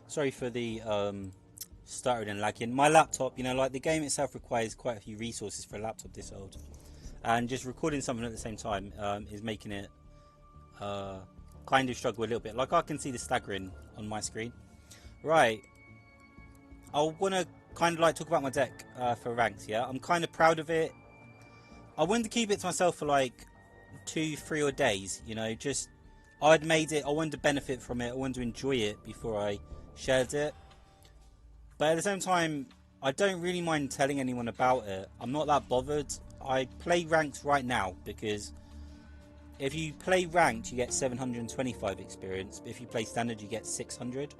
Sorry for the stuttering and lagging. My laptop, you know, like the game itself requires quite a few resources for a laptop this old, and just recording something at the same time is making it kind of struggle a little bit. Like I can see the staggering on my screen. Right, I want to kind of like talk about my deck for ranks. Yeah, I'm kind of proud of it. I wanted to keep it to myself for like 2-3 or days. You know, just I'd made it. I wanted to benefit from it. I wanted to enjoy it before I shared it. But at the same time, I don't really mind telling anyone about it. I'm not that bothered. I play ranked right now because if you play ranked, you get 725 experience. But if you play standard, you get 600.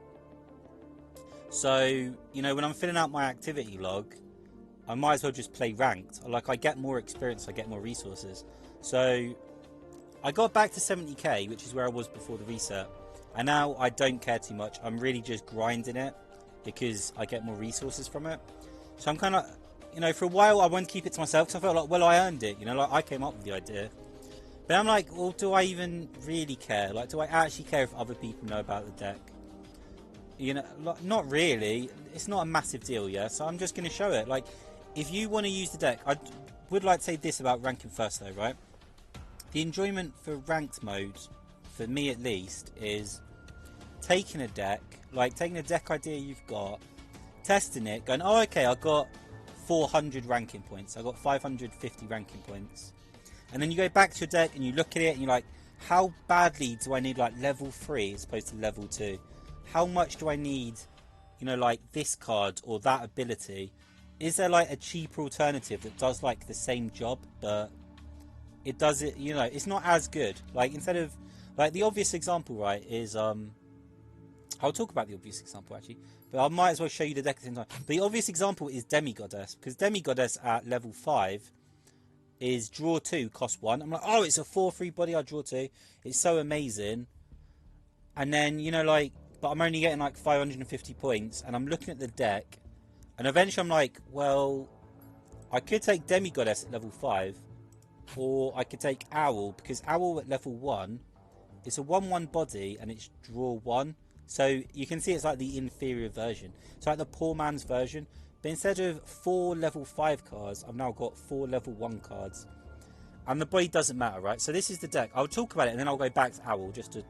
So, you know, when I'm filling out my activity log, I might as well just play ranked. Like, I get more experience, I get more resources. So, I got back to 70k, which is where I was before the reset. And now I don't care too much. I'm really just grinding it because I get more resources from it. So I'm kind of, you know, for a while I wanted to keep it to myself because I felt like, well, I earned it. You know, like I came up with the idea. But I'm like, well, do I even really care? Like, do I actually care if other people know about the deck? You know, like, not really. It's not a massive deal, yeah? So I'm just going to show it. Like, if you want to use the deck, I would like to say this about ranking first, though, right? The enjoyment for ranked mode, for me at least, is taking a deck, like taking a deck idea you've got, testing it, going, oh, okay, I got 400 ranking points. I got 550 ranking points. And then you go back to your deck and you look at it and you're like, how badly do I need like level 3 as opposed to level 2? How much do I need, you know, like this card or that ability? Is there like a cheaper alternative that does like the same job, but it does it, you know, it's not as good. Like instead of, like the obvious example, right, is, I'll talk about the obvious example actually, but I might as well show you the deck at the same time. The obvious example is Demigoddess, because Demigoddess at level 5 is draw 2, cost 1. I'm like, oh, it's a 4/3 body, I draw 2. It's so amazing. And then, you know, like, but I'm only getting like 550 points, and I'm looking at the deck, and eventually I'm like, well, I could take Demigoddess at level 5, or I could take Owl, because Owl at level 1, it's a 1/1 body, and it's draw 1. So you can see it's like the inferior version. It's like the poor man's version. But instead of 4 level 5 cards, I've now got 4 level 1 cards. And the body doesn't matter, right? So this is the deck. I'll talk about it and then I'll go back to Owl just to...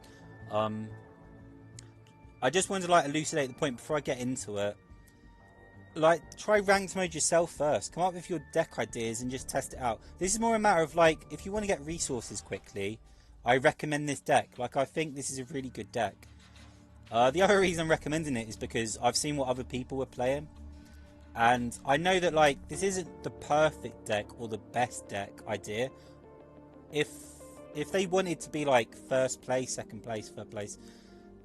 I just wanted to like elucidate the point before I get into it. Like, try ranked mode yourself first. Come up with your deck ideas and just test it out. This is more a matter of like, if you want to get resources quickly, I recommend this deck. Like, I think this is a really good deck. The other reason I'm recommending it is because I've seen what other people were playing. And I know that, like, this isn't the perfect deck or the best deck idea. If they wanted to be, like, first place, second place, third place,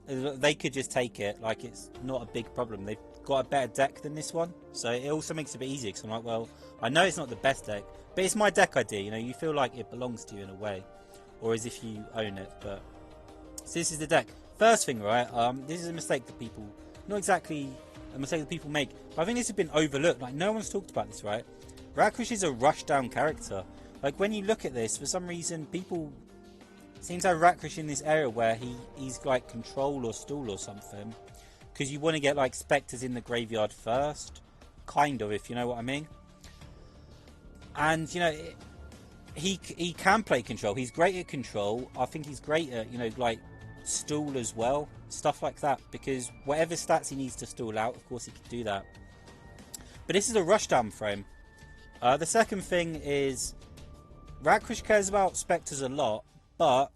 they could just take it. Like, it's not a big problem. They've got a better deck than this one. So it also makes it a bit easier. Because I'm like, well, I know it's not the best deck, but it's my deck idea. You know, you feel like it belongs to you in a way. Or as if you own it. But so this is the deck. First thing, right, this is a mistake that people, not exactly a mistake that people make, but I think this has been overlooked. Like, no one's talked about this, right? Rakrysh is a rushdown character. Like, when you look at this, for some reason, people seem to have Rakrysh in this area where he's like control or stall or something, because you want to get like spectres in the graveyard first, kind of, if you know what I mean. And, you know, he can play control. He's great at control. I think he's great at, you know, like, stall as well, stuff like that, because whatever stats he needs to stall out, of course he can do that. But this is a rushdown frame. The second thing is Rakrysh cares about spectres a lot, but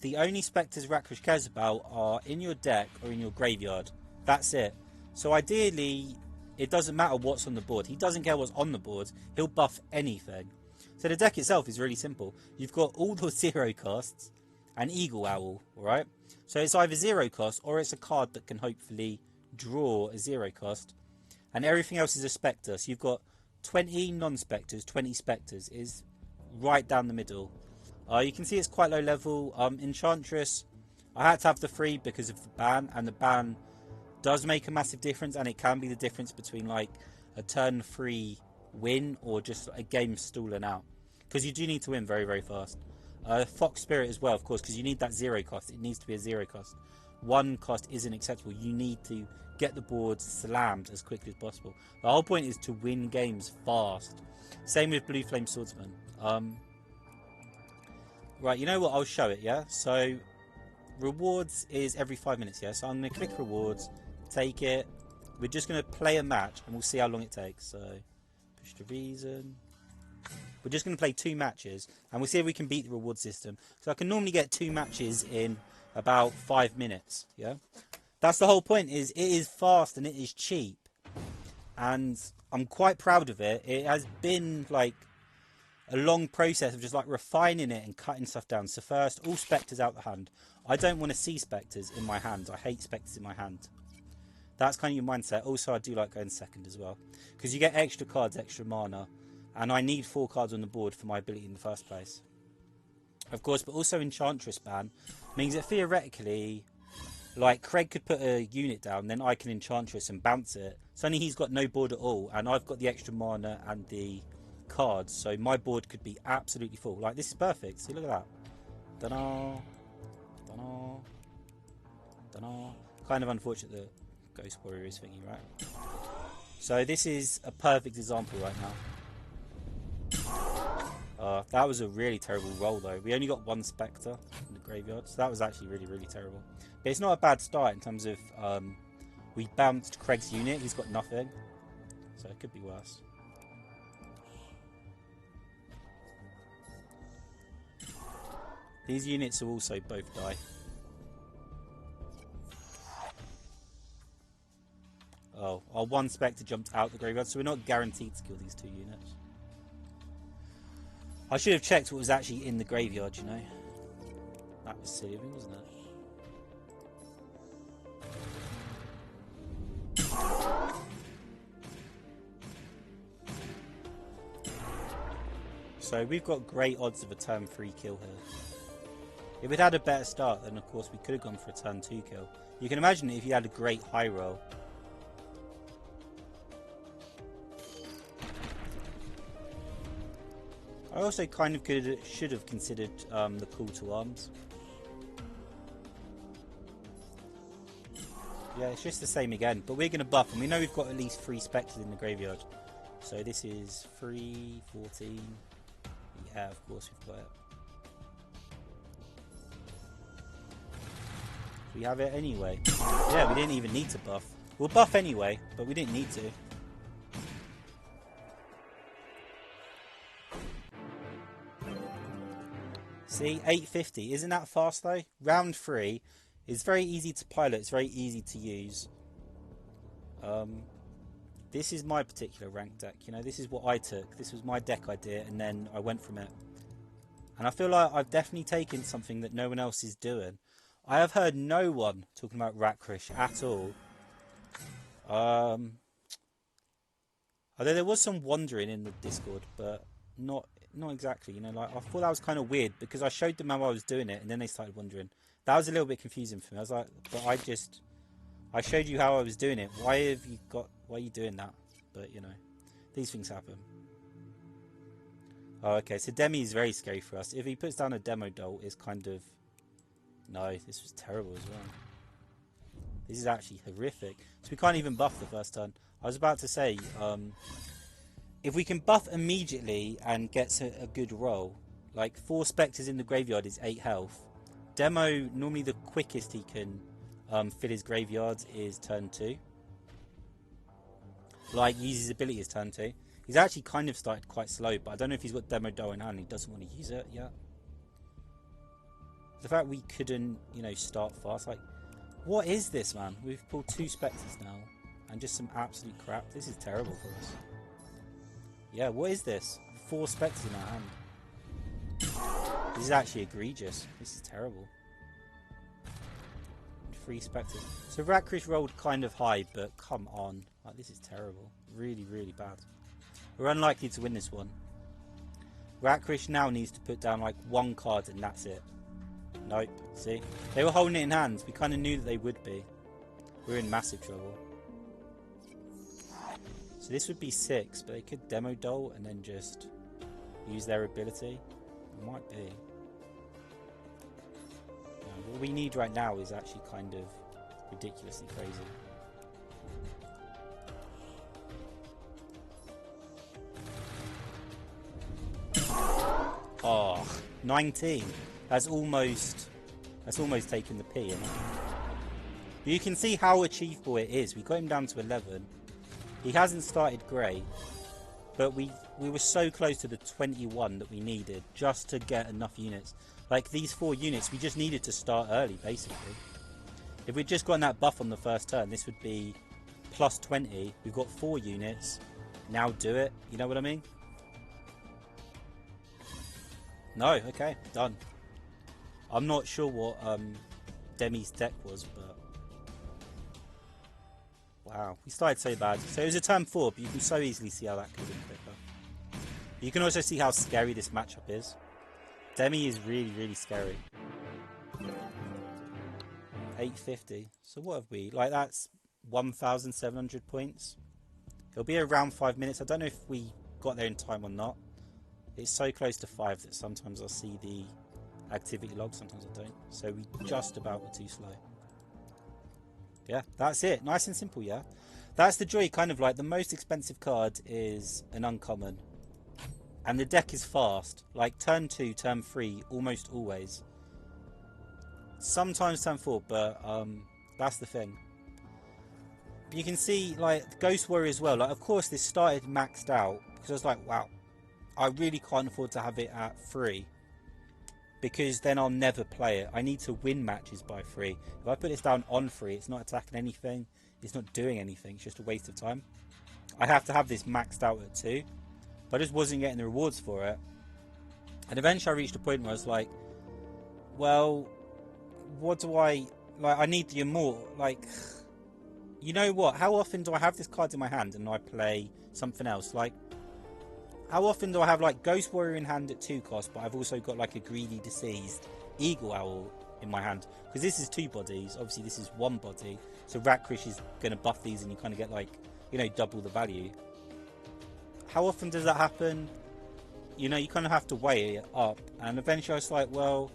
the only spectres Rakrysh cares about are in your deck or in your graveyard. That's it. So ideally, it doesn't matter what's on the board. He doesn't care what's on the board. He'll buff anything. So the deck itself is really simple. You've got all the 0 costs and Eagle Owl, alright? So it's either 0 cost or it's a card that can hopefully draw a 0 cost. And everything else is a spectre. So you've got 20 non-spectres, 20 spectres is right down the middle. You can see it's quite low level. Enchantress, I had to have the 3 because of the ban, and the ban does make a massive difference, and it can be the difference between like a turn 3 win or just a game stalling out, because you do need to win very, very fast. Fox Spirit as well, of course, because you need that 0 cost. It needs to be a 0 cost. one cost isn't acceptable. You need to get the board slammed as quickly as possible. The whole point is to win games fast. Same with Blue Flame Swordsman. Right, you know what? I'll show it, yeah? So, rewards is every 5 minutes, yeah? So I'm going to click rewards, take it. We're just going to play a match, and we'll see how long it takes. So, push to reason. We're just going to play 2 matches, and we'll see if we can beat the reward system. So I can normally get 2 matches in about 5 minutes, yeah? That's the whole point, is it is fast and it is cheap. And I'm quite proud of it. It has been, like, a long process of just, like, refining it and cutting stuff down. So first, all spectres out the hand. I don't want to see spectres in my hand. I hate spectres in my hand. That's kind of your mindset. Also, I do like going second as well. Because you get extra cards, extra mana. And I need 4 cards on the board for my ability in the first place. Of course, but also Enchantress ban means that theoretically, like, Craig could put a unit down, then I can Enchantress and bounce it. Suddenly he's got no board at all, and I've got the extra mana and the cards, so my board could be absolutely full. Like, this is perfect. See, look at that. Da-da, da-da, da-da. Kind of unfortunate that Ghost Warrior is thingy, right? So this is a perfect example right now. That was a really terrible roll, though. We only got 1 Spectre in the graveyard, so that was actually really, really terrible. But it's not a bad start in terms of we bounced Craig's unit. He's got nothing, so it could be worse. These units will also both die. Oh, our 1 Spectre jumped out the graveyard, so we're not guaranteed to kill these 2 units. I should have checked what was actually in the graveyard, you know. That was silly of me, wasn't it? So we've got great odds of a turn 3 kill here. If we'd had a better start, then of course we could have gone for a turn 2 kill. You can imagine if you had a great high roll. I also kind of should have considered the call to arms. Yeah, it's just the same again, but we're going to buff, and we know we've got at least 3 spectres in the graveyard. So this is 3, 14. Yeah, of course we've got it. We have it anyway. Yeah, we didn't even need to buff. We'll buff anyway, but we didn't need to. See, 850. Isn't that fast though? Round 3 is very easy to pilot. It's very easy to use. This is my particular rank deck. You know, this is what I took. This was my deck idea, and then I went from it. And I feel like I've definitely taken something that no one else is doing. I have heard no one talking about Rakrysh at all. Although there was some wandering in the Discord, but not exactly, you know, like I thought that was kind of weird because I showed them how I was doing it and then they started wondering. That was a little bit confusing for me. I was like, but I showed you how I was doing it. Why are you doing that? But you know, these things happen. Oh, okay, so Demi is very scary for us. If he puts down a demo doll, it's kind of... No, this was terrible as well. This is actually horrific. So we can't even buff the first turn. I was about to say, if we can buff immediately and gets a good roll, like 4 spectres in the graveyard is 8 health. Demo, normally the quickest he can fill his graveyard is turn 2. Like, use his ability as turn 2. He's actually kind of started quite slow, but I don't know if he's got Demo Doll in hand and he doesn't want to use it yet. The fact we couldn't, you know, start fast, like, what is this, man? We've pulled 2 spectres now, and just some absolute crap. This is terrible for us. Yeah, what is this? 4 spectres in our hand. This is actually egregious. This is terrible. 3 spectres. So Rakrysh rolled kind of high, but come on. Like, this is terrible. Really, really bad. We're unlikely to win this one. Rakrysh now needs to put down like 1 card and that's it. Nope. See? They were holding it in hands. We kind of knew that they would be. We're in massive trouble. So this would be 6, but they could Demo Doll and then just use their ability. It might be. what we need right now is actually kind of ridiculously crazy. Oh, 19. That's almost taken the P, isn't it? You can see how achievable it is. We got him down to 11. He hasn't started great, but we were so close to the 21 that we needed just to get enough units. Like these 4 units, we just needed to start early, basically. If we'd just gotten that buff on the first turn, this would be plus 20. We've got 4 units. Now do it. You know what I mean? No, okay, done. I'm not sure what Demi's deck was, but wow, we started so bad. So it was a turn 4, but you can so easily see how that could have been quicker. You can also see how scary this matchup is. Demi is really, really scary. 850. So what have we? Like that's 1,700 points. It'll be around 5 minutes. I don't know if we got there in time or not. It's so close to 5 that sometimes I'll see the activity log, sometimes I don't. So we just about were too slow. Yeah, that's it. Nice and simple, yeah? That's the joy, kind of like the most expensive card is an uncommon. And the deck is fast. Like turn 2, turn 3, almost always. Sometimes turn 4, but that's the thing. You can see, like, Ghost Warrior as well. Like, of course, this started maxed out. Because I was like, wow, I really can't afford to have it at 3. Because then I'll never play it. I need to win matches by 3. If I put this down on 3, it's not attacking anything. It's not doing anything. It's just a waste of time. I have to have this maxed out at 2. But I just wasn't getting the rewards for it. And eventually I reached a point where I was like, well, what do I... Like, I need the Immortal. Like, you know what? How often do I have this card in my hand and I play something else? Like, how often do I have, like, Ghost Warrior in hand at 2 cost, but I've also got, like, a Greedy Deceased Eagle Owl in my hand? Because this is 2 bodies. Obviously, this is 1 body. So Rakrysh is going to buff these and you kind of get, like, you know, double the value. How often does that happen? You know, you kind of have to weigh it up. And eventually I was like, well,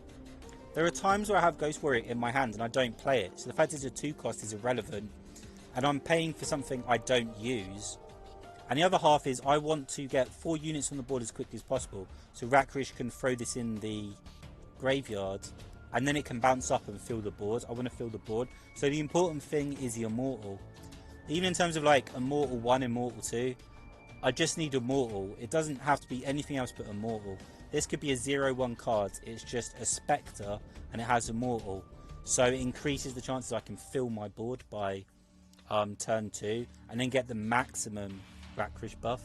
there are times where I have Ghost Warrior in my hand and I don't play it. So the fact it's a 2 cost is irrelevant. And I'm paying for something I don't use. And the other half is I want to get 4 units on the board as quickly as possible. So Rakrysh can throw this in the graveyard. And then it can bounce up and fill the board. I want to fill the board. So the important thing is the Immortal. Even in terms of like Immortal 1, Immortal 2. I just need Immortal. It doesn't have to be anything else but Immortal. This could be a 0-1 card. It's just a Spectre and it has Immortal. So it increases the chances I can fill my board by turn 2. And then get the maximum Rakrysh buff.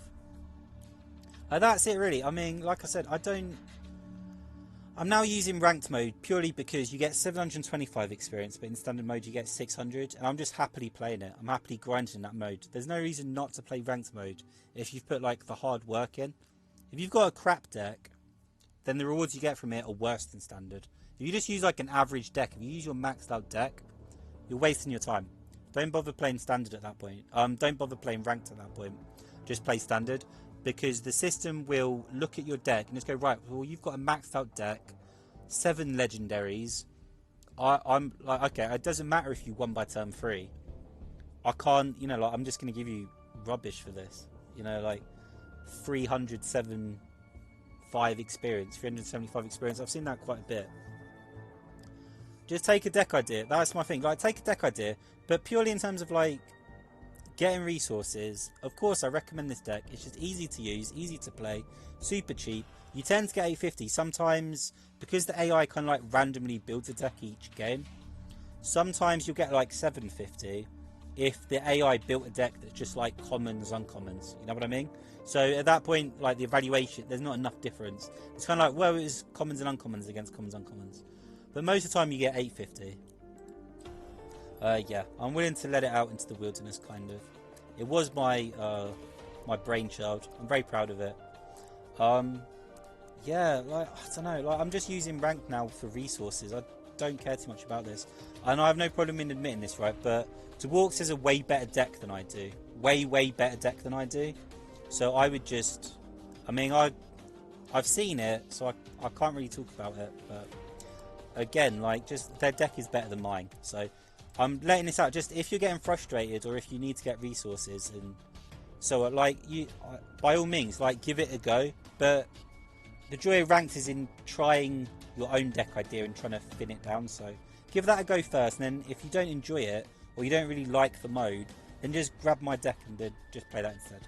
That's it really. I mean, like I said, I'm now using ranked mode purely because you get 725 experience, but in standard mode you get 600, and I'm just happily playing it. I'm happily grinding in that mode. There's no reason not to play ranked mode if you've put like the hard work in. If you've got a crap deck, then the rewards you get from it are worse than standard. If you just use like an average deck, if you use your maxed out deck, you're wasting your time. Don't bother playing standard at that point. Don't bother playing ranked at that point. Just play standard, because the system will look at your deck and just go, right, well, you've got a maxed out deck, 7 legendaries. I'm like, okay, it doesn't matter if you won by turn 3. I can't, you know, like, I'm just going to give you rubbish for this. You know, like 375 experience, 375 experience. I've seen that quite a bit. Just take a deck idea. That's my thing. Like, take a deck idea, but purely in terms of like getting resources. Of course, I recommend this deck. It's just easy to use, easy to play, super cheap. You tend to get 850. Sometimes, because the AI kind of like randomly builds a deck each game, sometimes you'll get like 750 if the AI built a deck that's just like commons, uncommons. You know what I mean? So at that point, like the evaluation, there's not enough difference. It's kind of like, well, it was commons and uncommons against commons, uncommons. But most of the time you get 850. Yeah, I'm willing to let it out into the wilderness, kind of. It was my my brainchild. I'm very proud of it. Yeah, like, I don't know, like, I'm just using rank now for resources. I don't care too much about this. And I have no problem in admitting this, right? But Dwarks has a way better deck than I do. Way better deck than I do. So I would just... I mean, I've seen it, so I can't really talk about it. But again, like, just their deck is better than mine. So I'm letting this out. Just if you're getting frustrated or if you need to get resources, and so like you, by all means, like give it a go. But the joy of ranked is in trying your own deck idea and trying to thin it down. So give that a go first, and then if you don't enjoy it or you don't really like the mode, then just grab my deck and then just play that instead.